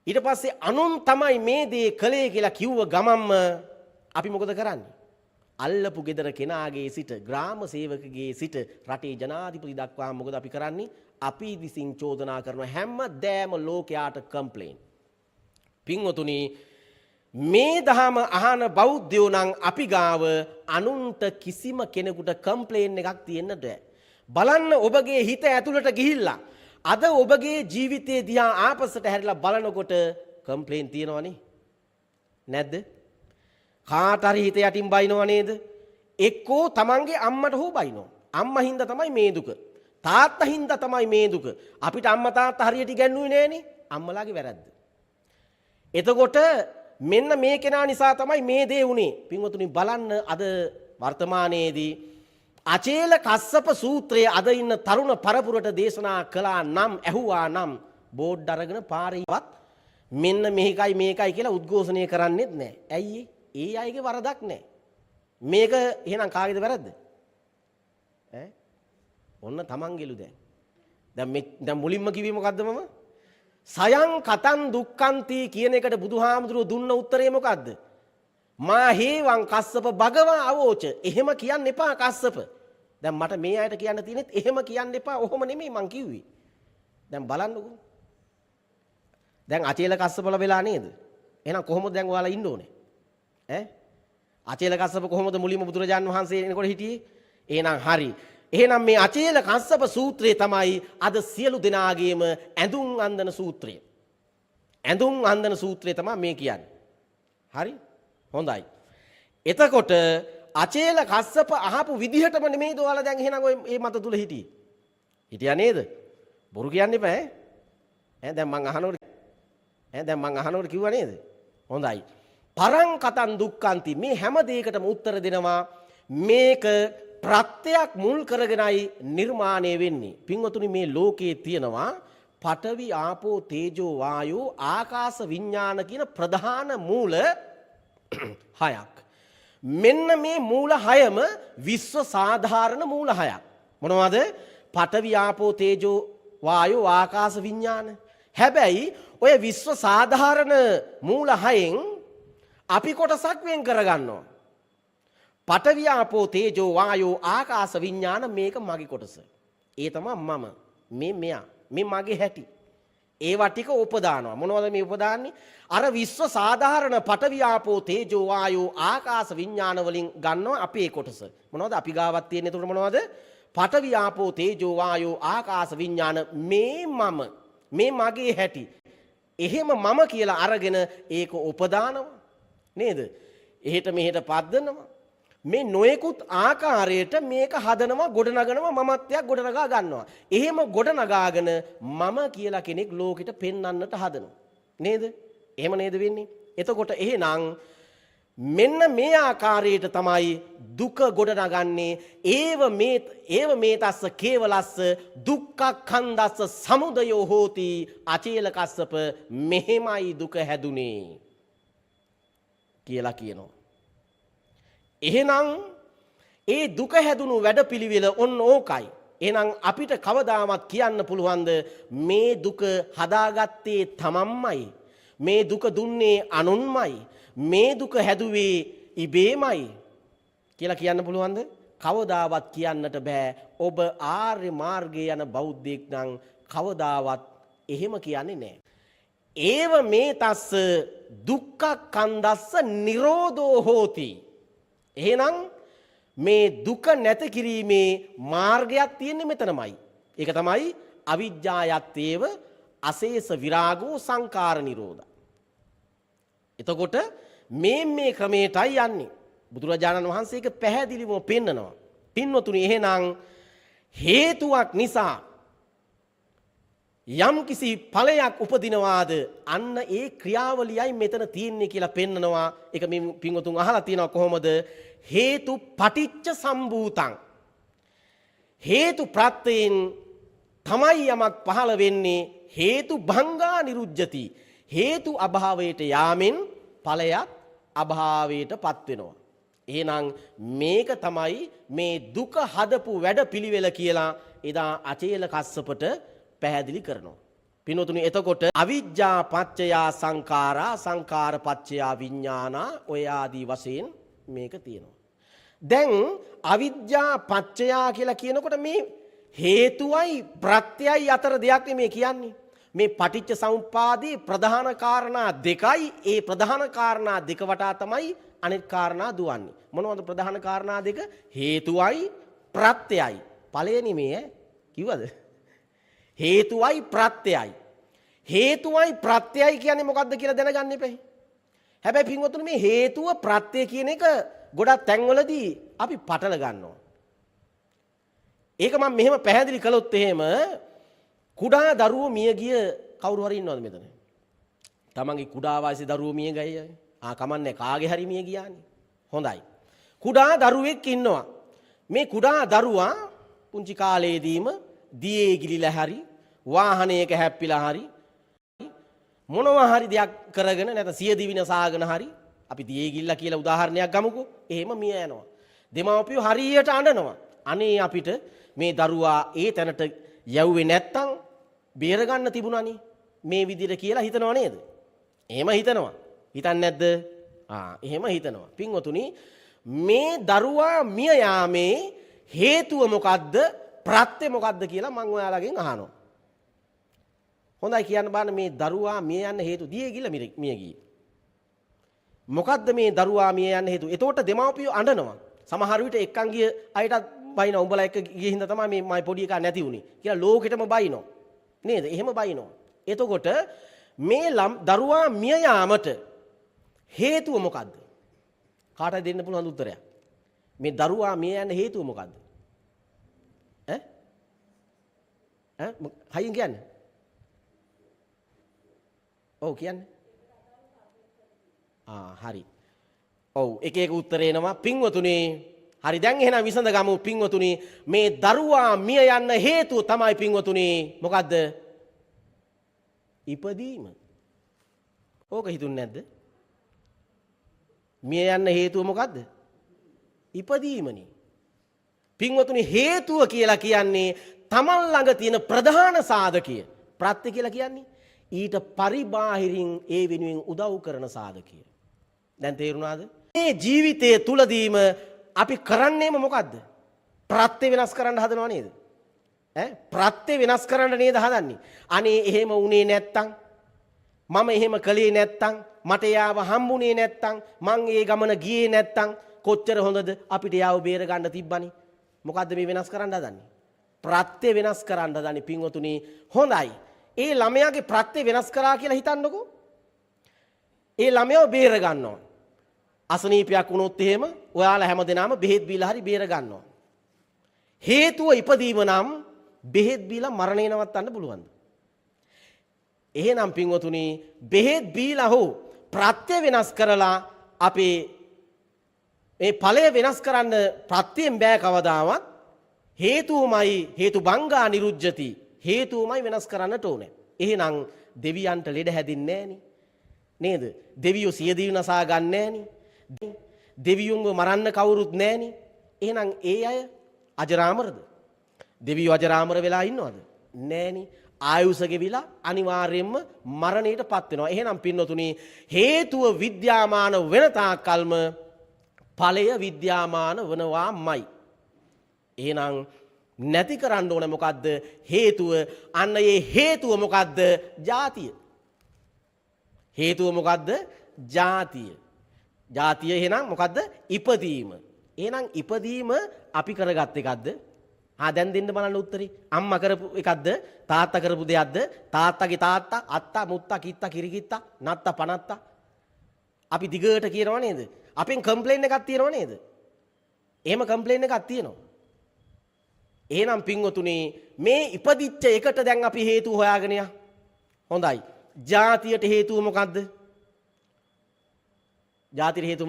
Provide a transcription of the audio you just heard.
ඊට පස්සේ අනුන් තමයි මේ දේ කළේ කියලා කිව්ව ගමම්ම අපි මොකද කරන්නේ? අල්ලපු ගෙදර කෙනාගේ සිට ග්‍රාම සේවකගේ සිට රටේ ජනාධිපති දක්වා මොකද අපි කරන්නේ? අපි විසින් චෝදනා කරන හැමදෑම ලෝකයාට කම්ප්ලේන්. පින්වතුනි, මේ දහම අහන බෞද්ධයෝ නම් අපි ගාව අනුන්ට කිසිම කෙනෙකුට කම්ප්ලේන් එකක් තියෙන්න බෑ. බලන්න ඔබගේ හිත ඇතුළට ගිහිල්ලා අද ඔබගේ ජීවිතයේ දිහා ආපස්සට හැරිලා බලනකොට කම්ප්ලේන් තියෙනවනේ නැද්ද? කාට හරි හිත යටින් බයිනව නේද? එක්කෝ තමන්ගේ අම්මට හෝ බයිනෝ. අම්මා හින්දා තමයි මේ දුක. තාත්තා හින්දා තමයි මේ දුක. අපිට අම්මා තාත්තා හරියට ඉගැන්නුවේ නෑනේ. අම්මලාගේ වැරද්ද. එතකොට මෙන්න මේ කෙනා නිසා තමයි මේ දේ වුනේ. පින්වතුනි බලන්න අද වර්තමානයේදී අචේල කස්සප සූත්‍රයේ අද ඉන්න තරුණ පරපුරට දේශනා කළා නම් ඇහුවා නම් බෝඩ් අරගෙන පාරේවත් මෙන්න මේකයි මේකයි කියලා උද්ඝෝෂණය කරන්නේත් නැහැ. ඇයි ඒ අයගේ වරදක් නැහැ. මේක එහෙනම් කාගේද වැරද්ද? ඈ ඔන්න තමන්ගේලු දැන්. දැන් මුලින්ම කිව්වේ මොකද්ද මම? සයං කතං දුක්ඛන්ති කියන එකට බුදුහාමුදුරුවෝ දුන්න උත්තරේ මොකද්ද? මා හේවං කස්සප භගවා අවෝච. එහෙම කියන්න එපා කස්සප. දැන් මට මේ අයට කියන්න තියෙනෙත් එහෙම කියන්න එපා. ඔහොම නෙමෙයි මං කිව්වේ. දැන් බලන්නකෝ. දැන් අචේල කස්සපල වෙලා නේද? එහෙනම් කොහොමද දැන් ඔයාලා ඉන්න ඕනේ? ඈ? අචේල කස්සප කොහොමද මුලින්ම බුදුරජාණන් වහන්සේ එනකොට හිටියේ? එහෙනම් හරි. එහෙනම් මේ අචේල කස්සප සූත්‍රය තමයි අද සියලු දෙනාගේම ඇඳුම් අන්දන සූත්‍රය. ඇඳුම් අන්දන සූත්‍රය තමයි මේ කියන්නේ. හරි? හොඳයි. එතකොට අචේල කස්සප අහපු විදිහටම නෙමෙයිද ඔයාලා දැන් එහෙනම් ඔය මේ මත තුල හිටියේ? හිටියා නේද? බොරු කියන්න එපා ඈ. දැන් මං අහනකොට කිව්වා නේද? හොඳයි. පරං කතං දුක්ඛන්ති මේ හැම දෙයකටම උත්තර දෙනවා මේක ප්‍රත්‍යක් මුල් කරගෙනයි නිර්මාණය වෙන්නේ. පින්වතුනි මේ ලෝකයේ තියෙනවා පඨවි ආපෝ තේජෝ වායෝ ආකාශ විඥාන කියන ප්‍රධාන මූල හයක්. මෙන්න මේ මූල හයම විශ්ව සාධාරණ මූල හයක්. මොනවද? පඨවි ආපෝ තේජෝ වායෝ ආකාශ විඥාන. හැබැයි ඔය විශ්ව සාධාරණ මූල හයෙන් අපි කොටසක් වෙන් කරගන්නවා. පඨවි ආපෝ තේජෝ වායෝ ආකාශ විඥාන මේක මගේ කොටස. ඒ තමයි මම. මෙයා. මේ මගේ හැටි. ඒවා ටික උපදානවා. මොනවද මේ උපදාන්නේ? අර විශ්ව සාධාරණ පඨවි ආපෝ තේජෝ වායෝ ආකාශ විඥාන වලින් ගන්නවා අපේ කොටස. මොනවද අපි ගාවත් තියෙන්නේ? එතකොට මොනවද? පඨවි ආපෝ තේජෝ වායෝ ආකාශ විඥාන මේ මම. මේ මගේ හැටි. එහෙම මම කියලා අරගෙන ඒක උපදානවා. නේද? එහෙට මෙහෙට පද්දනවා. මේ නොයෙකුත් ආකාරයට මේක හදනවා ගොඩනගනවා මමත්වයක් ගොඩනගා ගන්නවා. එහෙම ගොඩනගාගෙන මම කියලා කෙනෙක් ලෝකෙට පෙන්වන්නට හදනවා. නේද? එහෙම නේද වෙන්නේ? එතකොට එහෙනම් මෙන්න මේ ආකාරයට තමයි දුක ගොඩනගන්නේ. ඒව මේ තස්ස කේවලස්ස දුක්ඛඛන්දස්ස සමුදයෝ හෝති අචේල කස්සප මෙහෙමයි දුක හැදුනේ කියලා කියනවා. එහෙනම් ඒ දුක හැදුණු වැඩපිළිවෙල ඔන්න ඕකයි. එහෙනම් අපිට කවදාවත් කියන්න පුළුවන්ද මේ දුක හදාගත්තේ තමන්මයි. මේ දුක දුන්නේ අනුන්මයි. මේ දුක හැදුවේ ඉබේමයි කියලා කියන්න පුළුවන්ද? කවදාවත් කියන්නට බෑ. ඔබ ආර්ය මාර්ගයේ යන බෞද්ධයෙක් නම් කවදාවත් එහෙම කියන්නේ නෑ. ඒව මේ තස්ස දුක්ඛඛන්දස්ස නිරෝධෝ හෝති. එහෙනම් මේ දුක නැත කිරීමේ මාර්ගයක් තියෙන්නේ මෙතනමයි. ඒක තමයි අවිජ්ජායත්තේව අශේෂ විරාගෝ සංකාර නිරෝධ. එතකොට මේ ක්‍රමයටයි යන්නේ. බුදුරජාණන් වහන්සේ ඒක පැහැදිලිවම පෙන්නනවා. පින්වතුනි එහෙනම් හේතුවක් නිසා යම් කිසි ඵලයක් උපදිනවාද අන්න ඒ ක්‍රියාවලියයි මෙතන තියෙන්නේ කියලා පෙන්නනවා. ඒක මේ පින්වතුන් අහලා තියෙනවා කොහොමද? හේතු පටිච්ච සම්භූතං. හේතු ප්‍රත්‍යයෙන් තමයි යමක් පහළ වෙන්නේ. හේතු භංගා නිරුජ්ජති. හේතු අභාවයට යාමෙන් ඵලයක් අභාවයටපත් වෙනවා. එහෙනම් මේක තමයි මේ දුක හදපු වැඩ පිළිවෙල කියලා එදා අචේල කස්සපට පැහැදිලි කරනවා. පින්වතුනි එතකොට අවිජ්ජා පච්චයා සංඛාරා සංඛාර පච්චයා විඥානා ඔය ආදී වශයෙන් මේක තියෙනවා. දැන් අවිජ්ජා පච්චයා කියලා කියනකොට මේ හේතුවයි ප්‍රත්‍යයයි අතර දෙයක් මේ කියන්නේ. මේ පටිච්ච සමුප්පාදේ ප්‍රධාන කාරණා දෙකයි. ඒ ප්‍රධාන කාරණා දෙක වටා තමයි අනිත් කාරණා දුවන්නේ. මොනවද ප්‍රධාන කාරණා දෙක? හේතුවයි ප්‍රත්‍යයයි. ඵලය නෙමෙයි කිව්වද? හේතුවයි ප්‍රත්‍යයයි. හේතුවයි ප්‍රත්‍යයයි කියන්නේ මොකක්ද කියලා දැනගන්න එපේ. හැබැයි පින්වතුනි මේ හේතුව ප්‍රත්‍ය කියන එක ගොඩක් තැන්වලදී අපි පටල ගන්නවා. ඒක මම මෙහෙම පැහැදිලි කළොත් එහෙම කුඩා දරුවෝ මිය ගිය කවුරු හරි ඉන්නවද මෙතන? තමන්ගේ කුඩා වයසේ දරුවෝ මිය ගියයි. කමන්නේ කාගේ හරි මිය ගියානේ. හොඳයි. කුඩා දරුවෙක් ඉන්නවා. මේ කුඩා දරුවා පුංචි කාලේදීම දියේ ගිලිලා හරි වාහනයක හැප්පිලා හරි මොනවා හරි දෙයක් කරගෙන නැත්නම් සියදිවි නසාගෙන හරි අපි දියේ ගිල්ලා කියලා උදාහරණයක් ගමුකෝ. එහෙම මිය යනවා. දෙමව්පියෝ හරියට අඬනවා. අනේ අපිට මේ දරුවා ඒ තැනට යවුවේ නැත්තම් බේර ගන්න තිබුණානේ මේ විදිහට කියලා හිතනව නේද? එහෙම හිතනවා. හිතන්නේ නැද්ද? එහෙම හිතනවා. පින්වතුනි මේ දරුවා මිය යාමේ හේතුව මොකද්ද? ප්‍රත්‍ය මොකද්ද කියලා මම ඔයාලගෙන් අහනවා. හොඳයි කියන්න බලන්න මේ දරුවා මිය යන්න හේතු දියේ ගිල මිය ගියේ. මොකද්ද මේ දරුවා මිය යන්න හේතුව? එතකොට දෙමව්පියෝ අඬනවා. සමහර විට එක්කන් ගිය අයටත් බයිනවා. උඹලා එක්ක ගිය හින්දා තමයි මේ මයි පොඩි එකා නැති වුනේ කියලා ලෝකෙටම බයිනවා. නේද? එහෙම බයිනවා. එතකොට මේ දරුවා මිය යාමට හේතුව මොකද්ද? කාටද දෙන්න පුළුවන් උත්තරයක්? මේ දරුවා මිය යන්න හේතුව මොකද්ද? හයියෙන් කියන්නේ? ඔව් කියන්නේ? හරි. ඔව් එක එක උත්තර එනවා පින්වතුනි. හරි දැන් එහෙනම් විසඳ ගමු පින්වතුනි. මේ දරුවා මිය යන්න හේතුව තමයි පින්වතුනි මොකද්ද? ඉපදීම. ඕක හිතුන්නේ නැද්ද? මිය යන්න හේතුව මොකද්ද? ඉපදීමනේ. පින්වතුනි හේතුව කියලා කියන්නේ තමන් ළඟ තියෙන ප්‍රධාන සාධකය. ප්‍රත්‍ය කියලා කියන්නේ ඊට පරිබාහිරින් ඒ වෙනුවෙන් උදව් කරන සාධකය. දැන් තේරුණාද? මේ ජීවිතයේ තුලදීම අපි කරන්නේම මොකද්ද? ප්‍රත්‍ය වෙනස් කරන්න හදනව නේද? ප්‍රත්‍ය වෙනස් කරන්න නේද හදන්නේ? අනේ එහෙම වුණේ නැත්තම් මම එහෙම කළේ නැත්තම් මට යාව හම්බුනේ නැත්තම් මං ඒ ගමන ගියේ නැත්තම් කොච්චර හොඳද අපිට යාව බේර ගන්න තිබ්බනේ. මොකද්ද මේ වෙනස් කරන්න හදන්නේ? ප්‍රත්‍ය වෙනස් කරන්න හදන්නේ පින්වතුනි. හොඳයි. ඒ ළමයාගේ ප්‍රත්‍ය වෙනස් කරා කියලා හිතන්නකෝ. ඒ ළමයාව බේර ගන්නවා. අසනීපයක් වුණොත් එහෙම ඔයාලා හැමදෙනාම බෙහෙත් බීලා හරි බේර ගන්නවා. හේතුව ඉපදීම නම් බෙහෙත් බීලා මරණය නවත්තන්න පුළුවන්ද? එහෙනම් පින්වතුනි බෙහෙත් බීලා හෝ ප්‍රත්‍ය වෙනස් කරලා අපේ මේ ඵලය වෙනස් කරන්න ප්‍රත්‍යයෙන් බෑ කවදාවත්. හේතුවමයි හේතු බංගා නිරුජ්ජති. හේතුවමයි වෙනස් කරන්නට ඕනේ. එහෙනම් දෙවියන්ට ලෙඩ හැදින්නේ නෑනේ. නේද? දෙවියෝ සියදිවි නසා ගන්න නෑනේ. දෙවියුන්ව මරන්න කවුරුත් නෑනේ. එහෙනම් ඒ අය අජරාමරද? දෙවියෝ අජරාමර වෙලා ඉන්නවද? නෑනේ. ආයුෂ ගෙවිලා අනිවාර්යයෙන්ම මරණයටපත් වෙනවා. එහෙනම් පින්නතුනි හේතුව විද්‍යාමාන වෙන තාක්කල්ම ඵලය විද්‍යාමාන වනවාමයි. එහෙනම් නැති කරන්න ඕනේ මොකද්ද? හේතුව. අන්න ඒ හේතුව මොකද්ද? ජාතිය. හේතුව මොකද්ද? ජාතිය. ජාතිය එහෙනම් මොකද්ද? ඉපදීම. එහෙනම් ඉපදීම අපි කරගත් එකක්ද? දැන් දෙන්න බලන්න උත්තරේ. අම්මා කරපු එකක්ද? තාත්තා කරපු දෙයක්ද? තාත්තගේ තාත්තා, අත්තා, මුත්තා, කිත්තා, කිරිකිත්තා, නත්තා, පනත්තා. අපි දිගට කියනවා නේද? අපෙන් කම්ප්ලේන් එකක් තියෙනව නේද? එහෙම කම්ප්ලේන් එකක් තියෙනවා. එහෙනම් පින්වතුනි මේ ඉපදිච්ච එකට දැන් අපි හේතු හොයාගෙන යා. හොඳයි. ජාතියට හේතුව මොකද්ද? ජාතියට හේතුව